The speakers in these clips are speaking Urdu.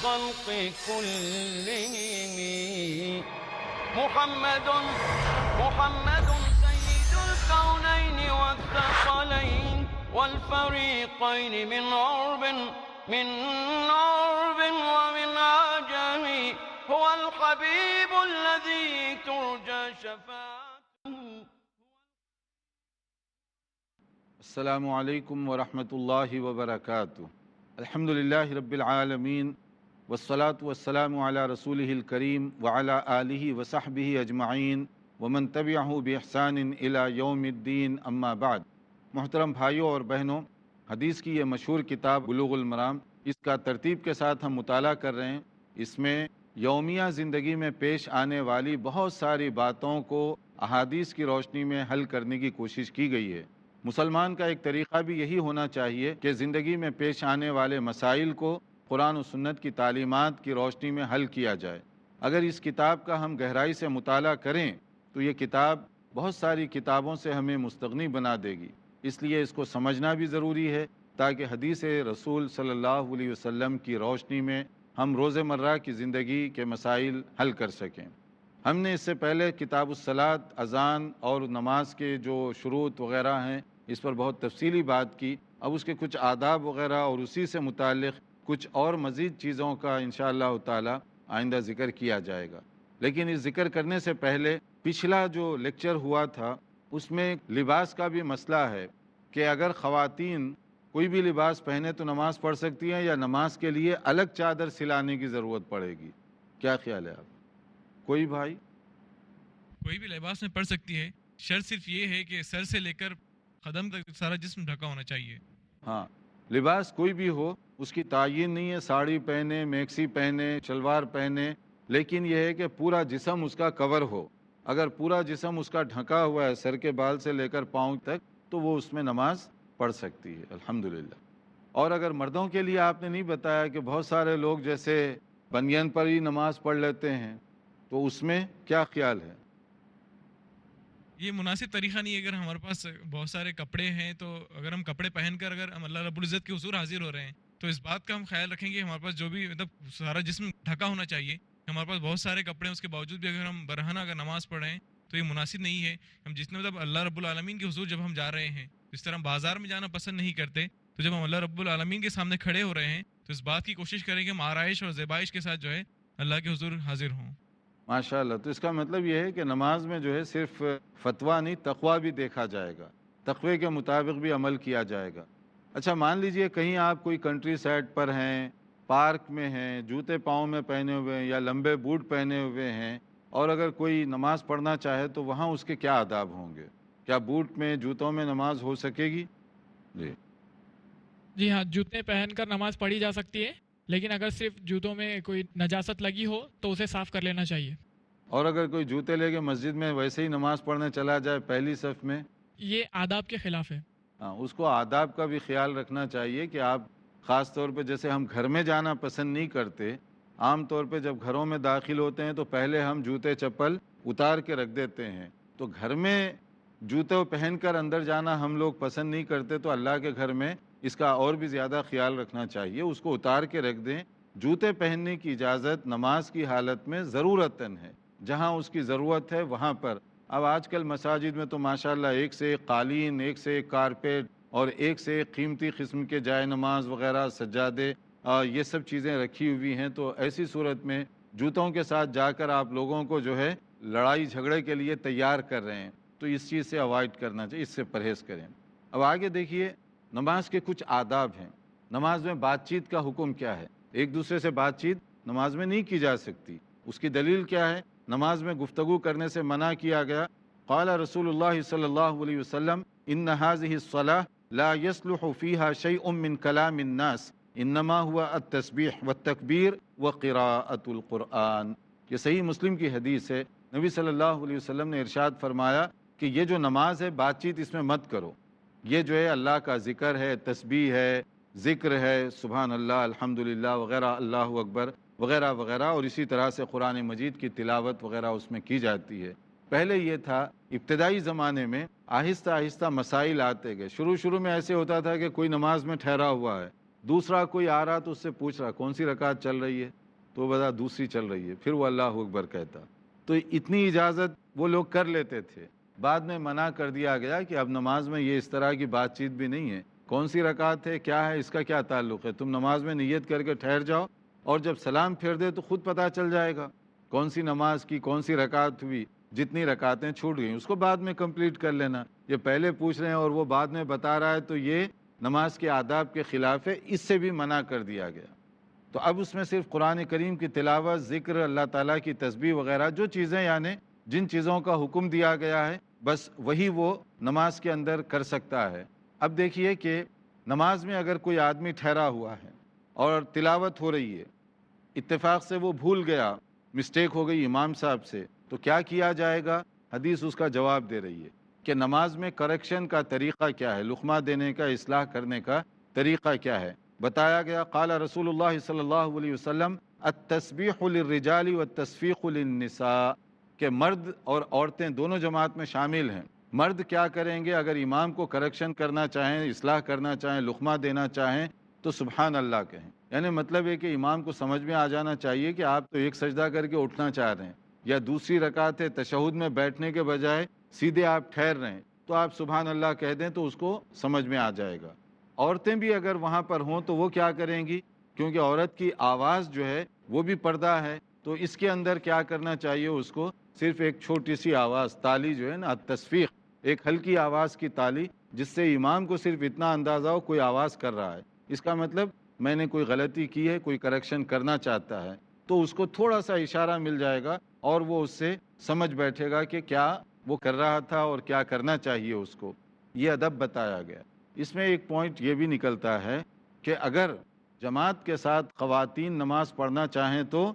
الخلق كلهم محمد سيد الكونين والثقلين والفريقين من عرب ومن عجم هو الحبيب الذي ترجى شفاعته. السلام علیکم ورحمۃ اللہ وبرکاتہ. الحمد للہ رب العالمین والصلاة والسلام علی رسولہ الکریم وعلی آلہ وصحبہ اجمعین ومن تبعہ بإحسان الی یوم الدین. اما بعد. محترم بھائیوں اور بہنوں، حدیث کی یہ مشہور کتاب بلوغ المرام، اس کا ترتیب کے ساتھ ہم مطالعہ کر رہے ہیں. اس میں یومیہ زندگی میں پیش آنے والی بہت ساری باتوں کو احادیث کی روشنی میں حل کرنے کی کوشش کی گئی ہے. مسلمان کا ایک طریقہ بھی یہی ہونا چاہیے کہ زندگی میں پیش آنے والے مسائل کو قرآن و سنت کی تعلیمات کی روشنی میں حل کیا جائے. اگر اس کتاب کا ہم گہرائی سے مطالعہ کریں تو یہ کتاب بہت ساری کتابوں سے ہمیں مستغنی بنا دے گی. اس لیے اس کو سمجھنا بھی ضروری ہے تاکہ حدیث رسول صلی اللہ علیہ وسلم کی روشنی میں ہم روزمرہ کی زندگی کے مسائل حل کر سکیں. ہم نے اس سے پہلے کتاب الصلاۃ، اذان اور نماز کے جو شروط وغیرہ ہیں اس پر بہت تفصیلی بات کی. اب اس کے کچھ آداب وغیرہ اور اسی سے متعلق کچھ اور مزید چیزوں کا انشاءاللہ تعالی آئندہ ذکر کیا جائے گا. لیکن اس ذکر کرنے سے پہلے پچھلا جو لیکچر ہوا تھا اس میں لباس کا بھی مسئلہ ہے کہ اگر خواتین کوئی بھی لباس پہنے تو نماز پڑھ سکتی ہیں یا نماز کے لیے الگ چادر سلانے کی ضرورت پڑے گی. کیا خیال ہے آپ؟ کوئی بھائی؟ کوئی بھی لباس میں پڑھ سکتی ہے، شرط صرف یہ ہے کہ سر سے لے کر قدم تک سارا جسم ڈھکا ہونا چاہیے. ہاں، لباس کوئی بھی ہو، اس کی تعین نہیں ہے ساڑی پہنے، میکسی پہنے، شلوار پہنے، لیکن یہ ہے کہ پورا جسم اس کا کور ہو. اگر پورا جسم اس کا ڈھکا ہوا ہے سر کے بال سے لے کر پاؤں تک تو وہ اس میں نماز پڑھ سکتی ہے الحمدللہ. اور اگر مردوں کے لیے آپ نے نہیں بتایا کہ بہت سارے لوگ جیسے بنیان پر ہی نماز پڑھ لیتے ہیں تو اس میں کیا خیال ہے؟ یہ مناسب طریقہ نہیں ہے. اگر ہمارے پاس بہت سارے کپڑے ہیں تو اگر ہم کپڑے پہن کر اگر ہم اللہ رب العزت کے حضور حاضر ہو رہے ہیں تو اس بات کا ہم خیال رکھیں گے ہمارے پاس جو بھی مطلب سارا جسم ڈھکا ہونا چاہیے. ہمارے پاس بہت سارے کپڑے ہیں، اس کے باوجود بھی اگر ہم برہنہ اگر نماز پڑھ رہے ہیں تو یہ مناسب نہیں ہے. ہم جتنے مطلب اللہ رب العالمین کے حضور جب ہم جا رہے ہیں، اس طرح ہم بازار میں جانا پسند نہیں کرتے، تو جب ہم اللہ رب العالمین کے سامنے کھڑے ہو رہے ہیں تو اس بات کی کوشش کریں کہ ہم آرائش اور زیبائش کے ساتھ جو ہے اللہ کے حضور حاضر ہوں. ماشاء اللہ. تو اس کا مطلب یہ ہے کہ نماز میں جو ہے صرف فتویٰ نہیں، تقویٰ بھی دیکھا جائے گا، تقوی کے مطابق بھی عمل کیا جائے گا. اچھا، مان لیجئے کہیں آپ کوئی کنٹری سائڈ پر ہیں، پارک میں ہیں، جوتے پاؤں میں پہنے ہوئے ہیں یا لمبے بوٹ پہنے ہوئے ہیں، اور اگر کوئی نماز پڑھنا چاہے تو وہاں اس کے کیا آداب ہوں گے؟ کیا بوٹ میں، جوتوں میں نماز ہو سکے گی؟ جی ہاں، جوتے پہن کر نماز پڑھی جا سکتی ہے، لیکن اگر صرف جوتوں میں کوئی نجاست لگی ہو تو اسے صاف کر لینا چاہیے. اور اگر کوئی جوتے لے کے مسجد میں ویسے ہی نماز پڑھنے چلا جائے پہلی صف میں؟ یہ آداب کے خلاف ہے. ہاں، اس کو آداب کا بھی خیال رکھنا چاہیے کہ آپ خاص طور پہ جیسے ہم گھر میں جانا پسند نہیں کرتے، عام طور پہ جب گھروں میں داخل ہوتے ہیں تو پہلے ہم جوتے چپل اتار کے رکھ دیتے ہیں. تو گھر میں جوتے پہن کر اندر جانا ہم لوگ پسند نہیں کرتے، تو اللہ کے گھر میں اس کا اور بھی زیادہ خیال رکھنا چاہیے. اس کو اتار کے رکھ دیں. جوتے پہننے کی اجازت نماز کی حالت میں ضرورتاً ہے، جہاں اس کی ضرورت ہے وہاں پر. اب آج کل مساجد میں تو ماشاءاللہ ایک سے ایک قالین، ایک سے ایک کارپیٹ اور ایک سے ایک قیمتی قسم کے جائے نماز وغیرہ، سجادے، یہ سب چیزیں رکھی ہوئی ہیں. تو ایسی صورت میں جوتوں کے ساتھ جا کر آپ لوگوں کو جو ہے لڑائی جھگڑے کے لیے تیار کر رہے ہیں، تو اس چیز سے اوائڈ کرنا چاہیے، اس سے پرہیز کریں. اب آگے دیکھیے، نماز کے کچھ آداب ہیں. نماز میں بات چیت کا حکم کیا ہے؟ ایک دوسرے سے بات چیت نماز میں نہیں کی جا سکتی. اس کی دلیل کیا ہے؟ نماز میں گفتگو کرنے سے منع کیا گیا. قال رسول اللہ صلی اللہ علیہ وسلم ان هذه الصلاة لا يصلح فيها شيء من كلام الناس انما هو التسبيح والتکبیر وقراءة القرآن. یہ صحیح مسلم کی حدیث ہے. نبی صلی اللہ علیہ وسلم نے ارشاد فرمایا کہ یہ جو نماز ہے بات چیت اس میں مت کرو. یہ جو ہے اللہ کا ذکر ہے، تسبیح ہے، ذکر ہے، سبحان اللہ، الحمدللہ وغیرہ، اللہ اکبر وغیرہ وغیرہ، اور اسی طرح سے قرآن مجید کی تلاوت وغیرہ اس میں کی جاتی ہے. پہلے یہ تھا، ابتدائی زمانے میں آہستہ آہستہ مسائل آتے گئے. شروع میں ایسے ہوتا تھا کہ کوئی نماز میں ٹھہرا ہوا ہے، دوسرا کوئی آ رہا تو اس سے پوچھ رہا کون سی رکعت چل رہی ہے، تو وہ بتا دوسری چل رہی ہے، پھر وہ اللہ اکبر کہتا. تو اتنی اجازت وہ لوگ کر لیتے تھے. بعد میں منع کر دیا گیا کہ اب نماز میں یہ اس طرح کی بات چیت بھی نہیں ہے، کون سی رکعت ہے کیا ہے اس کا کیا تعلق ہے، تم نماز میں نیت کر کے ٹھہر جاؤ اور جب سلام پھیر دے تو خود پتہ چل جائے گا کون سی نماز کی کون سی رکعت ہوئی، جتنی رکعتیں چھوٹ گئیں اس کو بعد میں کمپلیٹ کر لینا. یہ پہلے پوچھ رہے ہیں اور وہ بعد میں بتا رہا ہے تو یہ نماز کے آداب کے خلاف ہے، اس سے بھی منع کر دیا گیا. تو اب اس میں صرف قرآن کریم کی تلاوت، ذکر، اللہ تعالیٰ کی تسبیح وغیرہ جو چیزیں یعنی جن چیزوں کا حکم دیا گیا ہے بس وہی وہ نماز کے اندر کر سکتا ہے. اب دیکھیے کہ نماز میں اگر کوئی آدمی ٹھہرا ہوا ہے اور تلاوت ہو رہی ہے، اتفاق سے وہ بھول گیا، مسٹیک ہو گئی امام صاحب سے، تو کیا کیا جائے گا؟ حدیث اس کا جواب دے رہی ہے کہ نماز میں کریکشن کا طریقہ کیا ہے، لقمہ دینے کا، اصلاح کرنے کا طریقہ کیا ہے. بتایا گیا قال رسول اللہ صلی اللہ علیہ وسلم التسبیح للرجال والتصفیق للنساء، کہ مرد اور عورتیں دونوں جماعت میں شامل ہیں. مرد کیا کریں گے اگر امام کو کریکشن کرنا چاہیں، اصلاح کرنا چاہیں، لقمہ دینا چاہیں تو سبحان اللہ کہیں. یعنی مطلب ہے کہ امام کو سمجھ میں آ جانا چاہیے کہ آپ تو ایک سجدہ کر کے اٹھنا چاہ رہے ہیں یا دوسری رکعت ہے تشہد میں بیٹھنے کے بجائے سیدھے آپ ٹھہر رہے ہیں، تو آپ سبحان اللہ کہہ دیں تو اس کو سمجھ میں آ جائے گا. عورتیں بھی اگر وہاں پر ہوں تو وہ کیا کریں گی؟ کیونکہ عورت کی آواز جو ہے وہ بھی پردہ ہے، تو اس کے اندر کیا کرنا چاہیے اس کو؟ صرف ایک چھوٹی سی آواز، تالی جو ہے نا، تصفیق، ایک ہلکی آواز کی تالی جس سے امام کو صرف اتنا اندازہ ہو کوئی آواز کر رہا ہے، اس کا مطلب میں نے کوئی غلطی کی ہے، کوئی کریکشن کرنا چاہتا ہے، تو اس کو تھوڑا سا اشارہ مل جائے گا اور وہ اس سے سمجھ بیٹھے گا کہ کیا وہ کر رہا تھا اور کیا کرنا چاہیے اس کو. یہ ادب بتایا گیا. اس میں ایک پوائنٹ یہ بھی نکلتا ہے کہ اگر جماعت کے ساتھ خواتین نماز پڑھنا چاہیں تو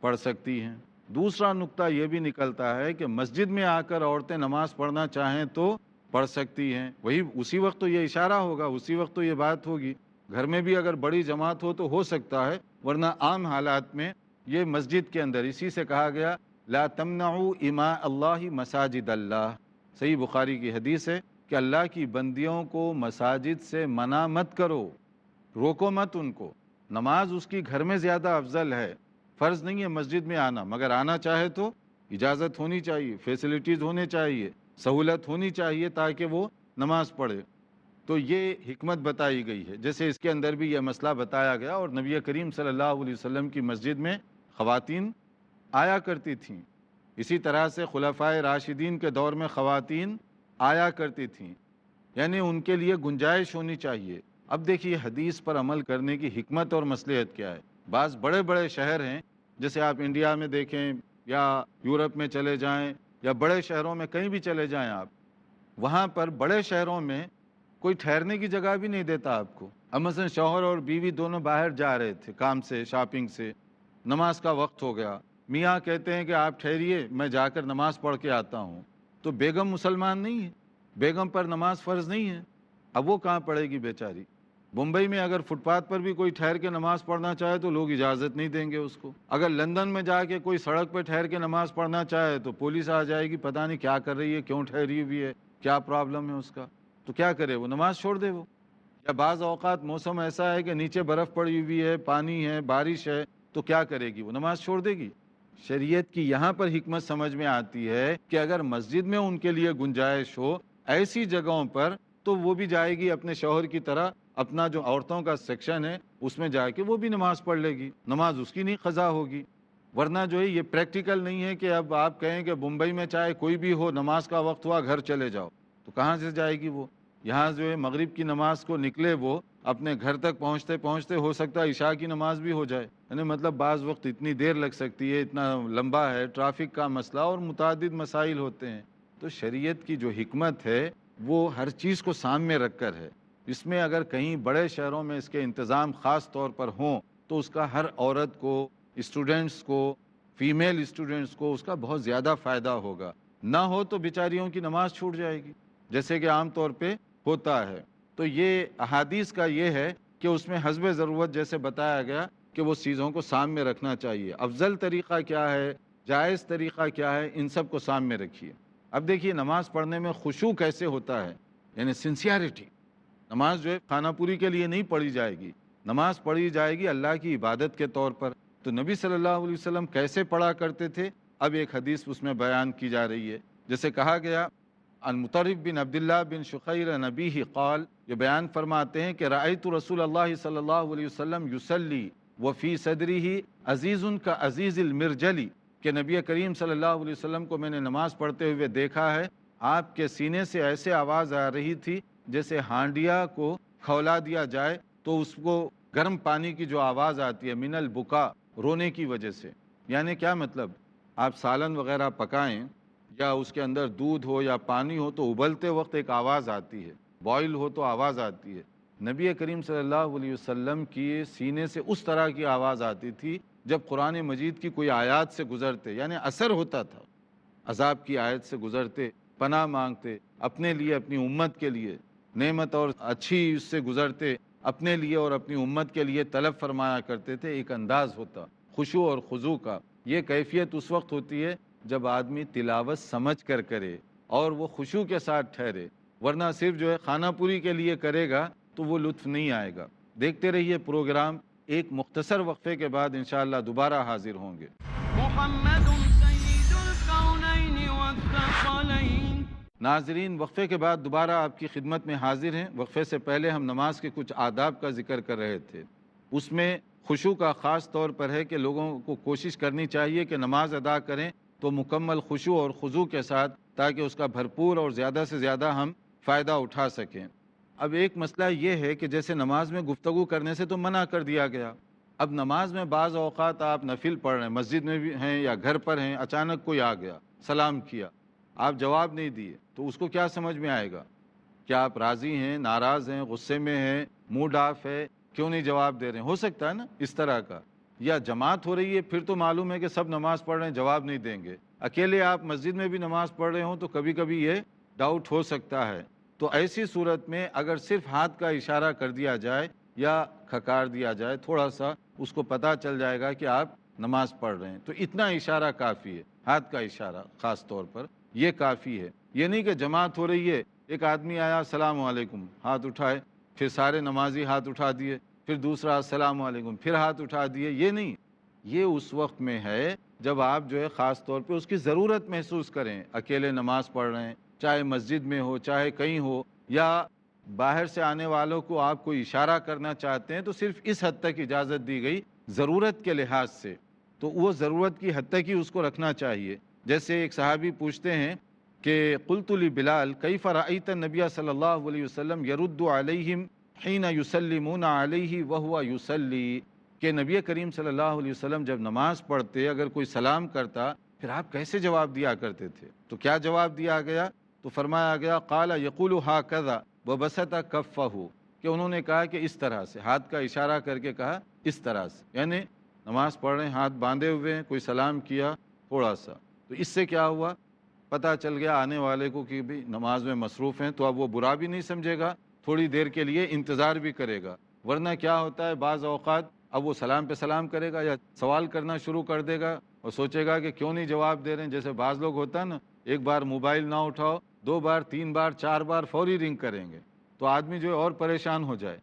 پڑھ سکتی ہیں. دوسرا نقطہ یہ بھی نکلتا ہے کہ مسجد میں آ کر عورتیں نماز پڑھنا چاہیں تو پڑھ سکتی ہیں. وہی اسی وقت تو یہ اشارہ ہوگا، اسی وقت تو یہ بات ہوگی. گھر میں بھی اگر بڑی جماعت ہو تو ہو سکتا ہے، ورنہ عام حالات میں یہ مسجد کے اندر، اسی سے کہا گیا لا تمنعوا اماء اللہ مساجد اللہ. صحیح بخاری کی حدیث ہے کہ اللہ کی بندیوں کو مساجد سے منع مت کرو، روکو مت ان کو. نماز اس کی گھر میں زیادہ افضل ہے، فرض نہیں ہے مسجد میں آنا، مگر آنا چاہے تو اجازت ہونی چاہیے، فیسلٹیز ہونے چاہیے، سہولت ہونی چاہیے تاکہ وہ نماز پڑھے. تو یہ حکمت بتائی گئی ہے. جیسے اس کے اندر بھی یہ مسئلہ بتایا گیا، اور نبی کریم صلی اللہ علیہ وسلم کی مسجد میں خواتین آیا کرتی تھیں. اسی طرح سے خلفائے راشدین کے دور میں خواتین آیا کرتی تھیں، یعنی ان کے لیے گنجائش ہونی چاہیے. اب دیکھیے حدیث پر عمل کرنے کی حکمت اور مصلحت کیا ہے. بعض بڑے بڑے شہر ہیں، جیسے آپ انڈیا میں دیکھیں یا یورپ میں چلے جائیں یا بڑے شہروں میں کہیں بھی چلے جائیں آپ، وہاں پر بڑے شہروں میں کوئی ٹھہرنے کی جگہ بھی نہیں دیتا آپ کو. اب مثلا شوہر اور بیوی دونوں باہر جا رہے تھے کام سے، شاپنگ سے، نماز کا وقت ہو گیا، میاں کہتے ہیں کہ آپ ٹھہریے میں جا کر نماز پڑھ کے آتا ہوں. تو بیگم مسلمان نہیں ہے، بیگم پر نماز فرض نہیں ہے، اب وہ کہاں پڑھے گی بیچاری. ممبئی میں اگر فٹ پاتھ پر بھی کوئی ٹھہر کے نماز پڑھنا چاہے تو لوگ اجازت نہیں دیں گے اس کو. اگر لندن میں جا کے کوئی سڑک پہ ٹھہر کے نماز پڑھنا چاہے تو پولیس آ جائے گی، پتہ نہیں کیا کر رہی ہے، کیوں ٹھہری ہوئی ہے، کیا پرابلم ہے اس کا. تو کیا کرے وہ؟ نماز چھوڑ دے وہ. یا بعض اوقات موسم ایسا ہے کہ نیچے برف پڑی ہوئی ہے، پانی ہے، بارش ہے، تو کیا کرے گی وہ؟ نماز چھوڑ دے گی. شریعت کی یہاں پر حکمت سمجھ میں آتی ہے کہ اگر مسجد میں ان کے لیے گنجائش ہو ایسی جگہوں پر تو وہ بھی جائے گی اپنے شوہر کی طرح، اپنا جو عورتوں کا سیکشن ہے اس میں جا کے وہ بھی نماز پڑھ لے گی، نماز اس کی نہیں قضا ہوگی. ورنہ جو ہے یہ پریکٹیکل نہیں ہے کہ اب آپ کہیں کہ ممبئی میں چاہے کوئی بھی ہو، نماز کا وقت ہوا گھر چلے جاؤ، تو کہاں سے جائے گی وہ؟ یہاں جو ہے مغرب کی نماز کو نکلے وہ اپنے گھر تک پہنچتے پہنچتے ہو سکتا ہے عشاء کی نماز بھی ہو جائے. یعنی مطلب بعض وقت اتنی دیر لگ سکتی ہے، اتنا لمبا ہے، ٹرافک کا مسئلہ اور متعدد مسائل ہوتے ہیں. تو شریعت کی جو حکمت ہے وہ ہر چیز کو سامنے رکھ کر ہے. اس میں اگر کہیں بڑے شہروں میں اس کے انتظام خاص طور پر ہوں تو اس کا ہر عورت کو، اسٹوڈنٹس کو، فیمیل اسٹوڈنٹس کو اس کا بہت زیادہ فائدہ ہوگا. نہ ہو تو بیچاریوں کی نماز چھوٹ جائے گی، جیسے کہ عام طور پہ ہوتا ہے. تو یہ احادیث کا یہ ہے کہ اس میں حسب ضرورت جیسے بتایا گیا کہ وہ چیزوں کو سامنے رکھنا چاہیے. افضل طریقہ کیا ہے، جائز طریقہ کیا ہے، ان سب کو سامنے رکھیے. اب دیکھیے نماز پڑھنے میں خشوع کیسے ہوتا ہے، یعنی سنسیئرٹی. نماز جو ہے خانہ پوری کے لیے نہیں پڑھی جائے گی، نماز پڑھی جائے گی اللہ کی عبادت کے طور پر۔ تو نبی صلی اللہ علیہ وسلم کیسے پڑھا کرتے تھے، اب ایک حدیث اس میں بیان کی جا رہی ہے۔ جیسے کہا گیا عن مطرف بن عبداللہ بن شقیر نبیہ قال، یہ بیان فرماتے ہیں کہ رأیت رسول اللہ صلی اللہ علیہ وسلم یصلی وفی صدرہ عزیز کا عزیز المرجلی، کہ نبی کریم صلی اللہ علیہ وسلم کو میں نے نماز پڑھتے ہوئے دیکھا ہے، آپ کے سینے سے ایسے آواز آ رہی تھی جیسے ہانڈیا کو کھولا دیا جائے تو اس کو گرم پانی کی جو آواز آتی ہے، من البکا، رونے کی وجہ سے۔ یعنی کیا مطلب، آپ سالن وغیرہ پکائیں یا اس کے اندر دودھ ہو یا پانی ہو تو ابلتے وقت ایک آواز آتی ہے، بوائل ہو تو آواز آتی ہے۔ نبی کریم صلی اللہ علیہ وسلم کی سینے سے اس طرح کی آواز آتی تھی جب قرآن مجید کی کوئی آیات سے گزرتے، یعنی اثر ہوتا تھا، عذاب کی آیت سے گزرتے، پناہ مانگتے اپنے لیے، اپنی امت کے لیے، نعمت اور اچھی اس سے گزرتے، اپنے لیے اور اپنی امت کے لیے طلب فرمایا کرتے تھے۔ ایک انداز ہوتا خشوع اور خضوع کا۔ یہ کیفیت اس وقت ہوتی ہے جب آدمی تلاوت سمجھ کر کرے اور وہ خشوع کے ساتھ ٹھہرے، ورنہ صرف جو ہے خانہ پوری کے لیے کرے گا تو وہ لطف نہیں آئے گا۔ دیکھتے رہیے پروگرام، ایک مختصر وقفے کے بعد انشاءاللہ دوبارہ حاضر ہوں گے۔ محمد سید الکونین والثقلین۔ ناظرین، وقفے کے بعد دوبارہ آپ کی خدمت میں حاضر ہیں۔ وقفے سے پہلے ہم نماز کے کچھ آداب کا ذکر کر رہے تھے، اس میں خشوع کا خاص طور پر ہے کہ لوگوں کو کوشش کرنی چاہیے کہ نماز ادا کریں تو مکمل خشوع اور خضوع کے ساتھ، تاکہ اس کا بھرپور اور زیادہ سے زیادہ ہم فائدہ اٹھا سکیں۔ اب ایک مسئلہ یہ ہے کہ جیسے نماز میں گفتگو کرنے سے تو منع کر دیا گیا، اب نماز میں بعض اوقات آپ نفل پڑھ رہے ہیں، مسجد میں بھی ہیں یا گھر پر ہیں، اچانک کوئی آ گیا، سلام کیا، آپ جواب نہیں دیے، تو اس کو کیا سمجھ میں آئے گا؟ کیا آپ راضی ہیں، ناراض ہیں، غصے میں ہیں، موڈ آف ہے، کیوں نہیں جواب دے رہے ہیں؟ ہو سکتا ہے نا اس طرح کا۔ یا جماعت ہو رہی ہے، پھر تو معلوم ہے کہ سب نماز پڑھ رہے ہیں، جواب نہیں دیں گے۔ اکیلے آپ مسجد میں بھی نماز پڑھ رہے ہوں تو کبھی کبھی یہ ڈاؤٹ ہو سکتا ہے۔ تو ایسی صورت میں اگر صرف ہاتھ کا اشارہ کر دیا جائے یا کھکار دیا جائے تھوڑا سا، اس کو پتہ چل جائے گا کہ آپ نماز پڑھ رہے ہیں، تو اتنا اشارہ کافی ہے، ہاتھ کا اشارہ خاص طور پر یہ کافی ہے۔ یہ نہیں کہ جماعت ہو رہی ہے، ایک آدمی آیا السلام علیکم، ہاتھ اٹھائے، پھر سارے نمازی ہاتھ اٹھا دیے، پھر دوسرا السلام علیکم، پھر ہاتھ اٹھا دیے، یہ نہیں۔ یہ اس وقت میں ہے جب آپ جو ہے خاص طور پہ اس کی ضرورت محسوس کریں، اکیلے نماز پڑھ رہے ہیں، چاہے مسجد میں ہو، چاہے کہیں ہو، یا باہر سے آنے والوں کو آپ کو اشارہ کرنا چاہتے ہیں تو صرف اس حد تک اجازت دی گئی ضرورت کے لحاظ سے، تو وہ ضرورت کی حد تک ہی اس کو رکھنا چاہیے۔ جیسے ایک صحابی پوچھتے ہیں کہ قلت لبلال کیف رأیت النبی صلی اللہ علیہ وسلم یرد علیہم حین یسلمون علیہ وہو یصلی، کہ نبی کریم صلی اللہ علیہ وسلم جب نماز پڑھتے اگر کوئی سلام کرتا پھر آپ کیسے جواب دیا کرتے تھے؟ تو کیا جواب دیا گیا؟ تو فرمایا گیا قال یقول ہاکذا وبسط کفہ، کہ انہوں نے کہا کہ اس طرح سے، ہاتھ کا اشارہ کر کے کہا اس طرح سے، یعنی نماز پڑھ رہے ہیں، ہاتھ باندھے ہوئے ہیں، کوئی سلام کیا تھوڑا سا، تو اس سے کیا ہوا؟ پتہ چل گیا آنے والے کو کہ بھی نماز میں مصروف ہیں، تو اب وہ برا بھی نہیں سمجھے گا، تھوڑی دیر کے لیے انتظار بھی کرے گا۔ ورنہ کیا ہوتا ہے بعض اوقات اب وہ سلام پہ سلام کرے گا یا سوال کرنا شروع کر دے گا اور سوچے گا کہ کیوں نہیں جواب دے رہے ہیں۔ جیسے بعض لوگ ہوتا ہے نا، ایک بار موبائل نہ اٹھاؤ، 2 بار 3 بار 4 بار فوری رنگ کریں گے، تو آدمی جو ہے اور پریشان ہو جائے۔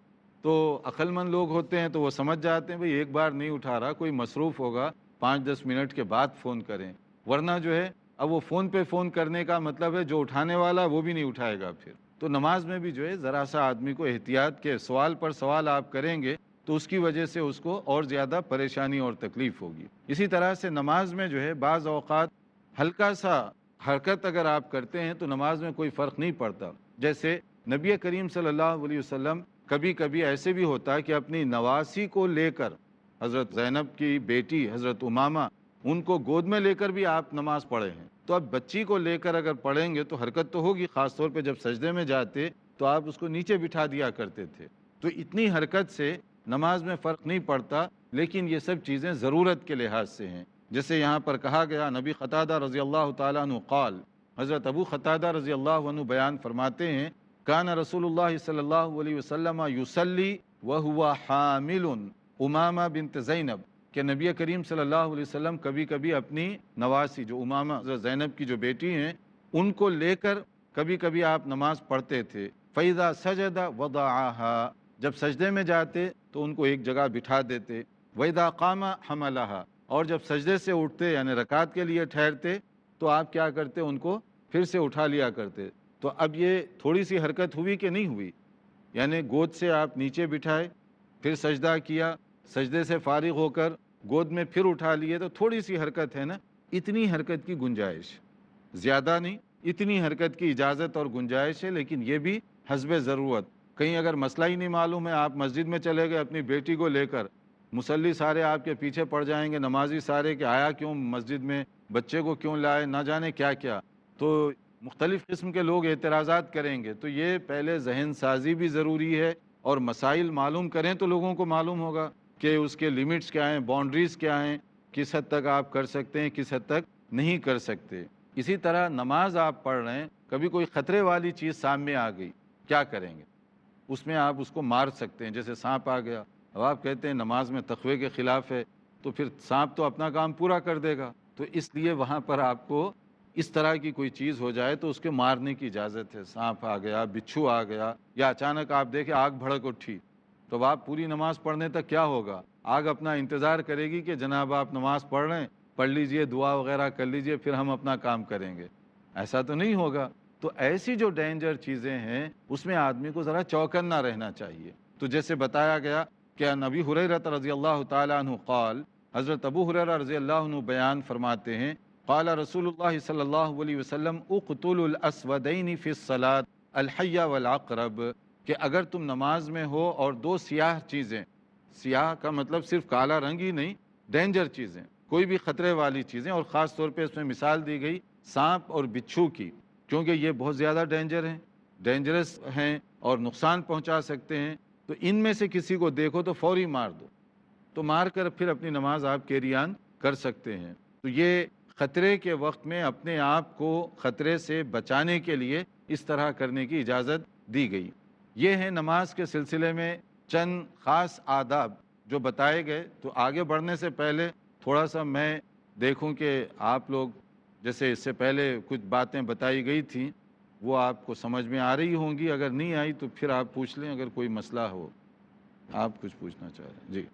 تو عقل مند لوگ ہوتے ہیں تو وہ سمجھ جاتے ہیں بھئی ایک بار نہیں اٹھا رہا، کوئی مصروف ہوگا، 5-10 منٹ کے بعد فون کریں۔ ورنہ جو ہے اب وہ فون پہ فون کرنے کا مطلب ہے جو اٹھانے والا وہ بھی نہیں اٹھائے گا پھر۔ تو نماز میں بھی جو ہے ذرا سا آدمی کو احتیاط کے، سوال پر سوال آپ کریں گے تو اس کی وجہ سے اس کو اور زیادہ پریشانی اور تکلیف ہوگی۔ اسی طرح سے نماز میں جو ہے بعض اوقات ہلکا سا حرکت اگر آپ کرتے ہیں تو نماز میں کوئی فرق نہیں پڑتا۔ جیسے نبی کریم صلی اللہ علیہ وسلم کبھی کبھی ایسے بھی ہوتا ہے کہ اپنی نواسی کو لے کر، حضرت زینب کی بیٹی حضرت امامہ، ان کو گود میں لے کر بھی آپ نماز پڑھے ہیں۔ تو اب بچی کو لے کر اگر پڑھیں گے تو حرکت تو ہوگی، خاص طور پہ جب سجدے میں جاتے تو آپ اس کو نیچے بٹھا دیا کرتے تھے۔ تو اتنی حرکت سے نماز میں فرق نہیں پڑتا، لیکن یہ سب چیزیں ضرورت کے لحاظ سے ہیں۔ جیسے یہاں پر کہا گیا نبی قتادہ رضی اللہ تعالیٰ عنہ قال، حضرت ابو قتادہ رضی اللہ عنہ بیان فرماتے ہیں کان رسول اللہ صلی اللہ علیہ وسلم یصلی وہو حامل امامہ بنت زینب، کہ نبی کریم صلی اللہ علیہ وسلم کبھی کبھی اپنی نواسی جو امامہ حضرت زینب کی جو بیٹی ہیں ان کو لے کر کبھی کبھی آپ نماز پڑھتے تھے۔ فَإِذَا سَجَدَ وَضَعَهَا، جب سجدے میں جاتے تو ان کو ایک جگہ بٹھا دیتے، وَإِذَا قَامَ حَمَلَهَا، اور جب سجدے سے اٹھتے یعنی رکعت کے لیے ٹھہرتے تو آپ کیا کرتے، ان کو پھر سے اٹھا لیا کرتے۔ تو اب یہ تھوڑی سی حرکت ہوئی کہ نہیں ہوئی؟ یعنی گود سے آپ نیچے بٹھائے، پھر سجدہ کیا، سجدے سے فارغ ہو کر گود میں پھر اٹھا لیے، تو تھوڑی سی حرکت ہے نا، اتنی حرکت کی گنجائش، زیادہ نہیں، اتنی حرکت کی اجازت اور گنجائش ہے، لیکن یہ بھی حسب ضرورت۔ کہیں اگر مسئلہ ہی نہیں معلوم ہے، آپ مسجد میں چلے گئے اپنی بیٹی کو لے کر، مصلی سارے آپ کے پیچھے پڑ جائیں گے، نمازی سارے کہ آیا کیوں مسجد میں، بچے کو کیوں لائے، نہ جانے کیا کیا، تو مختلف قسم کے لوگ اعتراضات کریں گے۔ تو یہ پہلے ذہن سازی بھی ضروری ہے، اور مسائل معلوم کریں تو لوگوں کو معلوم ہوگا کہ اس کے لیمٹس کیا ہیں، باؤنڈریز کیا ہیں، کس حد تک آپ کر سکتے ہیں، کس حد تک نہیں کر سکتے۔ اسی طرح نماز آپ پڑھ رہے ہیں، کبھی کوئی خطرے والی چیز سامنے آ گئی، کیا کریں گے؟ اس میں آپ اس کو مار سکتے ہیں، جیسے سانپ آ گیا، اب آپ کہتے ہیں نماز میں تقوی کے خلاف ہے، تو پھر سانپ تو اپنا کام پورا کر دے گا، تو اس لیے وہاں پر آپ کو اس طرح کی کوئی چیز ہو جائے تو اس کے مارنے کی اجازت ہے۔ سانپ آ گیا، بچھو آ گیا، یا اچانک آپ دیکھیں آگ بھڑک اٹھی، تو آپ پوری نماز پڑھنے تک کیا ہوگا؟ آگ اپنا انتظار کرے گی کہ جناب آپ نماز پڑھ رہے ہیں، پڑھ لیجئے، دعا وغیرہ کر لیجئے، پھر ہم اپنا کام کریں گے۔ ایسا تو نہیں ہوگا۔ تو ایسی جو ڈینجر چیزیں ہیں اس میں آدمی کو ذرا چوکنا رہنا چاہیے۔ تو جیسے بتایا گیا کہ نبی ہریرہ رضی اللہ تعالیٰ عنہ قال، حضرت ابو ہریرہ رضی اللہ عنہ بیان فرماتے ہیں، قال رسول اللہ صلی اللہ علیہ وسلم اقتلوا الاسودین فی الصلاۃ الحی والعقرب، کہ اگر تم نماز میں ہو اور دو سیاہ چیزیں، سیاہ کا مطلب صرف کالا رنگ ہی نہیں، ڈینجر چیزیں، کوئی بھی خطرے والی چیزیں، اور خاص طور پہ اس میں مثال دی گئی سانپ اور بچھو کی، کیونکہ یہ بہت زیادہ ڈینجرس ہیں اور نقصان پہنچا سکتے ہیں، تو ان میں سے کسی کو دیکھو تو فوری مار دو، تو مار کر پھر اپنی نماز آپ کیری آن کر سکتے ہیں۔ تو یہ خطرے کے وقت میں اپنے آپ کو خطرے سے بچانے کے لیے اس طرح کرنے کی اجازت دی گئی۔ یہ ہے نماز کے سلسلے میں چند خاص آداب جو بتائے گئے۔ تو آگے بڑھنے سے پہلے تھوڑا سا میں دیکھوں کہ آپ لوگ، جیسے اس سے پہلے کچھ باتیں بتائی گئی تھیں، وہ آپ کو سمجھ میں آ رہی ہوں گی، اگر نہیں آئی تو پھر آپ پوچھ لیں، اگر کوئی مسئلہ ہو۔ آپ کچھ پوچھنا چاہ رہے ہیں؟ جی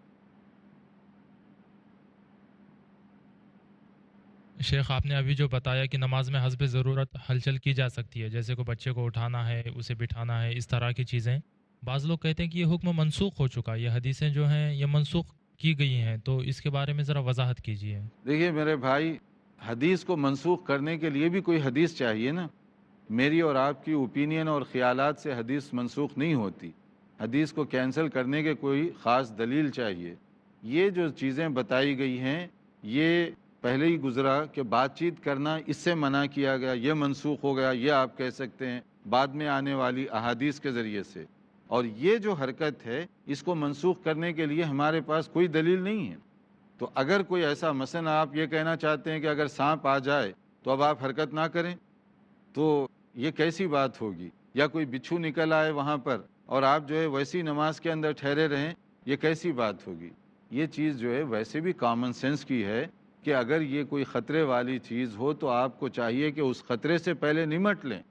شیخ، آپ نے ابھی جو بتایا کہ نماز میں حسب ضرورت ہلچل کی جا سکتی ہے، جیسے کوئی بچے کو اٹھانا ہے، اسے بٹھانا ہے، اس طرح کی چیزیں، بعض لوگ کہتے ہیں کہ یہ حکم منسوخ ہو چکا، یہ حدیثیں جو ہیں یہ منسوخ کی گئی ہیں، تو اس کے بارے میں ذرا وضاحت کیجیے۔ دیکھیے میرے بھائی، حدیث کو منسوخ کرنے کے لیے بھی کوئی حدیث چاہیے نا۔ میری اور آپ کی اوپینین اور خیالات سے حدیث منسوخ نہیں ہوتی، حدیث کو کینسل کرنے کے کوئی خاص دلیل چاہیے۔ یہ جو چیزیں بتائی گئی ہیں یہ پہلے ہی گزرا کہ بات چیت کرنا اس سے منع کیا گیا، یہ منسوخ ہو گیا، یہ آپ کہہ سکتے ہیں بعد میں آنے والی احادیث کے ذریعے سے۔ اور یہ جو حرکت ہے اس کو منسوخ کرنے کے لیے ہمارے پاس کوئی دلیل نہیں ہے۔ تو اگر کوئی ایسا، مثلا آپ یہ کہنا چاہتے ہیں کہ اگر سانپ آ جائے تو اب آپ حرکت نہ کریں، تو یہ کیسی بات ہوگی؟ یا کوئی بچھو نکل آئے وہاں پر اور آپ جو ہے ویسی نماز کے اندر ٹھہرے رہیں، یہ کیسی بات ہوگی؟ یہ چیز جو ہے ویسے بھی کامن سینس کی ہے کہ اگر یہ کوئی خطرے والی چیز ہو تو آپ کو چاہیے کہ اس خطرے سے پہلے نمٹ لیں۔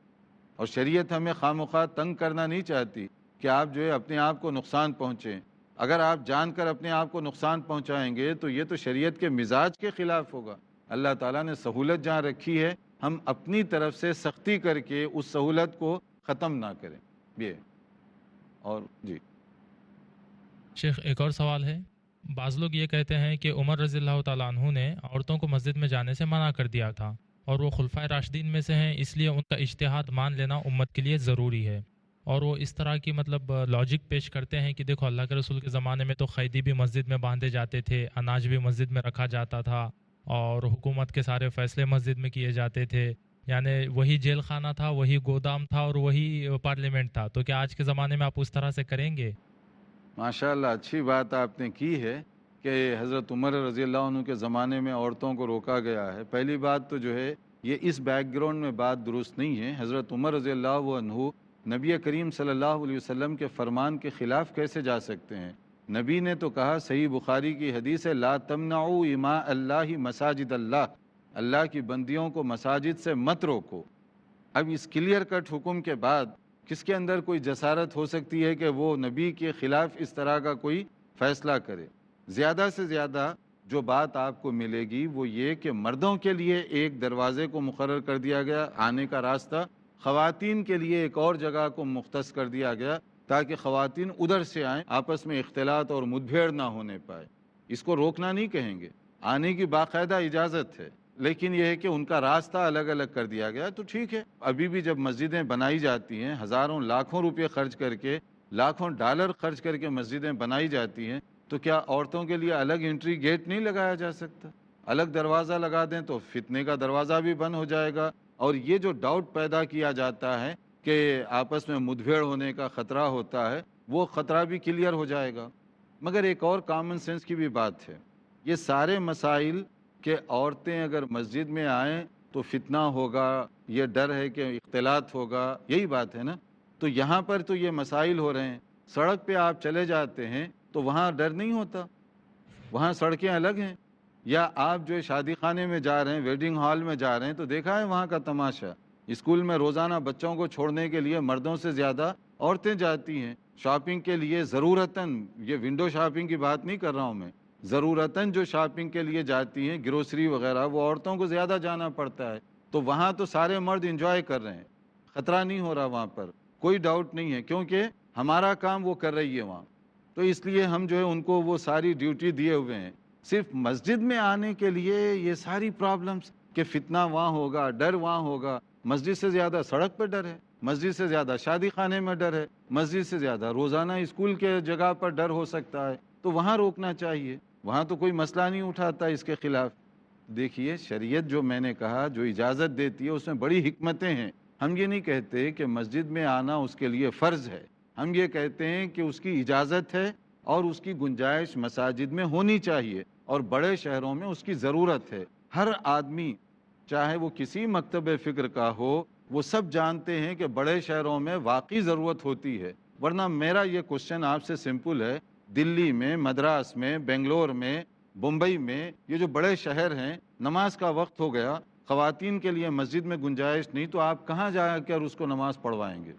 اور شریعت ہمیں خواہ تنگ کرنا نہیں چاہتی کہ آپ جو ہے اپنے آپ کو نقصان پہنچیں۔ اگر آپ جان کر اپنے آپ کو نقصان پہنچائیں گے تو یہ تو شریعت کے مزاج کے خلاف ہوگا۔ اللہ تعالیٰ نے سہولت جہاں رکھی ہے، ہم اپنی طرف سے سختی کر کے اس سہولت کو ختم نہ کریں۔ یہ اور جی شیخ، ایک اور سوال ہے۔ بعض لوگ یہ کہتے ہیں کہ عمر رضی اللہ تعالیٰ عنہ نے عورتوں کو مسجد میں جانے سے منع کر دیا تھا، اور وہ خلفائے راشدین میں سے ہیں، اس لیے ان کا اجتہاد مان لینا امت کے لیے ضروری ہے۔ اور وہ اس طرح کی لاجک پیش کرتے ہیں کہ دیکھو، اللہ کے رسول کے زمانے میں تو قیدی بھی مسجد میں باندھے جاتے تھے، اناج بھی مسجد میں رکھا جاتا تھا، اور حکومت کے سارے فیصلے مسجد میں کیے جاتے تھے، یعنی وہی جیل خانہ تھا، وہی گودام تھا، اور وہی پارلیمنٹ تھا۔ تو کیا آج کے زمانے میں آپ اس طرح سے کریں گے؟ ماشاءاللہ، اچھی بات آپ نے کی ہے کہ حضرت عمر رضی اللہ عنہ کے زمانے میں عورتوں کو روکا گیا ہے۔ پہلی بات تو جو ہے یہ اس بیک گراؤنڈ میں بات درست نہیں ہے۔ حضرت عمر رضی اللہ عنہ نبی کریم صلی اللہ علیہ وسلم کے فرمان کے خلاف کیسے جا سکتے ہیں؟ نبی نے تو کہا، صحیح بخاری کی حدیث ہے، لا تمنعوا اماء اللہ مساجد اللہ، اللہ کی بندیوں کو مساجد سے مت روکو۔ اب اس کلیئر کٹ حکم کے بعد کس کے اندر کوئی جسارت ہو سکتی ہے کہ وہ نبی کے خلاف اس طرح کا کوئی فیصلہ کرے؟ زیادہ سے زیادہ جو بات آپ کو ملے گی وہ یہ کہ مردوں کے لیے ایک دروازے کو مقرر کر دیا گیا آنے کا راستہ، خواتین کے لیے ایک اور جگہ کو مختص کر دیا گیا تاکہ خواتین ادھر سے آئیں، آپس میں اختلاط اور مدبھیڑ نہ ہونے پائے۔ اس کو روکنا نہیں کہیں گے، آنے کی باقاعدہ اجازت ہے، لیکن یہ ہے کہ ان کا راستہ الگ الگ کر دیا گیا تو ٹھیک ہے۔ ابھی بھی جب مسجدیں بنائی جاتی ہیں، ہزاروں لاکھوں روپے خرچ کر کے، لاکھوں ڈالر خرچ کر کے مسجدیں بنائی جاتی ہیں، تو کیا عورتوں کے لیے الگ انٹری گیٹ نہیں لگایا جا سکتا؟ الگ دروازہ لگا دیں تو فتنے کا دروازہ بھی بند ہو جائے گا، اور یہ جو ڈاؤٹ پیدا کیا جاتا ہے کہ آپس میں مدبھیڑ ہونے کا خطرہ ہوتا ہے، وہ خطرہ بھی کلیئر ہو جائے گا۔ مگر ایک اور کامن سینس کی بھی بات ہے، یہ سارے مسائل کہ عورتیں اگر مسجد میں آئیں تو فتنہ ہوگا، یہ ڈر ہے کہ اختلاط ہوگا، یہی بات ہے نا؟ تو یہاں پر تو یہ مسائل ہو رہے ہیں، سڑک پہ آپ چلے جاتے ہیں تو وہاں ڈر نہیں ہوتا، وہاں سڑکیں الگ ہیں۔ یا آپ جو شادی خانے میں جا رہے ہیں، ویڈنگ ہال میں جا رہے ہیں، تو دیکھا ہے وہاں کا تماشا، اسکول میں روزانہ بچوں کو چھوڑنے کے لیے مردوں سے زیادہ عورتیں جاتی ہیں، شاپنگ کے لیے ضرورتاً، یہ ونڈو شاپنگ کی بات نہیں کر رہا ہوں میں، ضرورتاً جو شاپنگ کے لیے جاتی ہیں، گروسری وغیرہ، وہ عورتوں کو زیادہ جانا پڑتا ہے۔ تو وہاں تو سارے مرد انجوائے کر رہے ہیں، خطرہ نہیں ہو رہا وہاں پر، کوئی ڈاؤٹ نہیں ہے، کیونکہ ہمارا کام وہ کر رہی ہے وہاں۔ تو اس لیے ہم جو ہے ان کو وہ ساری ڈیوٹی دیے ہوئے ہیں۔ صرف مسجد میں آنے کے لیے یہ ساری پرابلمس کہ فتنہ وہاں ہوگا، ڈر وہاں ہوگا، مسجد سے زیادہ سڑک پہ ڈر ہے، مسجد سے زیادہ شادی خانے میں ڈر ہے، مسجد سے زیادہ روزانہ اسکول کے جگہ پر ڈر ہو سکتا ہے، تو وہاں روکنا چاہیے، وہاں تو کوئی مسئلہ نہیں اٹھاتا اس کے خلاف۔ دیکھیے شریعت جو میں نے کہا جو اجازت دیتی ہے اس میں بڑی حکمتیں ہیں۔ ہم یہ نہیں کہتے کہ مسجد میں آنا اس کے لیے فرض ہے، ہم یہ کہتے ہیں کہ اس کی اجازت ہے اور اس کی گنجائش مساجد میں ہونی چاہیے، اور بڑے شہروں میں اس کی ضرورت ہے۔ ہر آدمی چاہے وہ کسی مکتب فکر کا ہو، وہ سب جانتے ہیں کہ بڑے شہروں میں واقعی ضرورت ہوتی ہے۔ ورنہ میرا یہ کوشچن آپ سے سمپل ہے، دلی میں، مدراس میں، بنگلور میں، بمبئی میں، یہ جو بڑے شہر ہیں، نماز کا وقت ہو گیا، خواتین کے لیے مسجد میں گنجائش نہیں، تو آپ کہاں جا کر اس کو نماز پڑھوائیں گے؟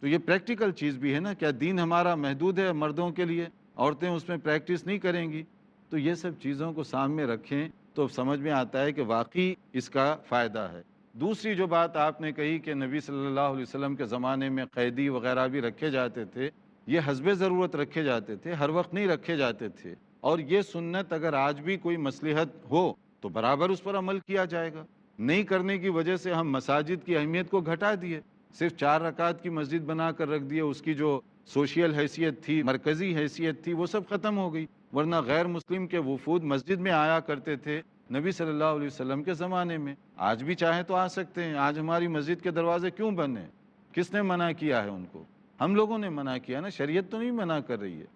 تو یہ پریکٹیکل چیز بھی ہے نا، کیا دین ہمارا محدود ہے مردوں کے لیے، عورتیں اس میں پریکٹس نہیں کریں گی؟ تو یہ سب چیزوں کو سامنے رکھیں تو سمجھ میں آتا ہے کہ واقعی اس کا فائدہ ہے۔ دوسری جو بات آپ نے کہی کہ نبی صلی اللہ علیہ وسلم کے زمانے میں قیدی وغیرہ بھی رکھے جاتے تھے، یہ حسب ضرورت رکھے جاتے تھے، ہر وقت نہیں رکھے جاتے تھے، اور یہ سنت اگر آج بھی کوئی مصلحت ہو تو برابر اس پر عمل کیا جائے گا۔ نہیں کرنے کی وجہ سے ہم مساجد کی اہمیت کو گھٹا دیے، صرف 4 رکعت کی مسجد بنا کر رکھ دیے، اس کی جو سوشل حیثیت تھی، مرکزی حیثیت تھی، وہ سب ختم ہو گئی۔ ورنہ غیر مسلم کے وفود مسجد میں آیا کرتے تھے نبی صلی اللہ علیہ وسلم کے زمانے میں، آج بھی چاہیں تو آ سکتے ہیں۔ آج ہماری مسجد کے دروازے کیوں بند ہیں؟ کس نے منع کیا ہے ان کو؟ ہم لوگوں نے منع کیا نا، شریعت تو نہیں منع کر رہی ہے۔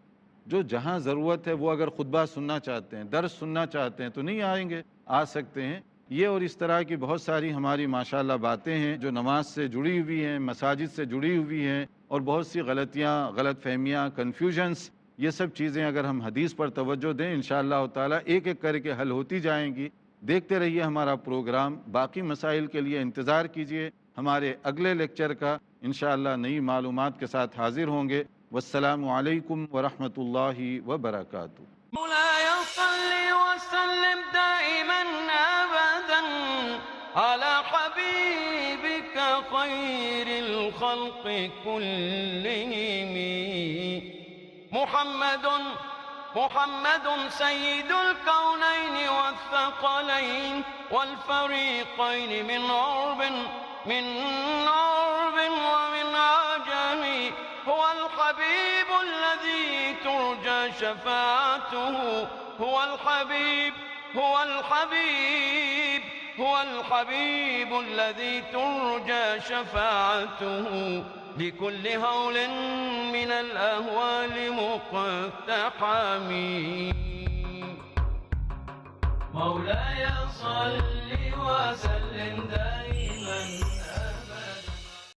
جو جہاں ضرورت ہے وہ اگر خطبہ سننا چاہتے ہیں، درس سننا چاہتے ہیں تو نہیں آئیں گے، آ سکتے ہیں۔ یہ اور اس طرح کی بہت ساری ہماری ماشاءاللہ باتیں ہیں جو نماز سے جڑی ہوئی ہیں، مساجد سے جڑی ہوئی ہیں، اور بہت سی غلطیاں، غلط فہمیاں، کنفیوژنس، یہ سب چیزیں اگر ہم حدیث پر توجہ دیں انشاءاللہ تعالی ایک ایک کر کے حل ہوتی جائیں گی۔ دیکھتے رہیے ہمارا پروگرام، باقی مسائل کے لیے انتظار کیجیے ہمارے اگلے لیکچر کا، انشاءاللہ نئی معلومات کے ساتھ حاضر ہوں گے۔ والسلام علیکم ورحمۃ اللہ وبرکاتہ۔ مولاي صل وسلم دائما أبدا على حبيبك خير الخلق كلهم محمد سيد الكونين والثقلين والفريقين من عرب ومن عجم، هو الحبيب الذي ترجى شفاعته، هو الحبيب الذي ترجى شفاعته، لكل هول من الأهوال مقتحم. مولاي صل وسلم دائما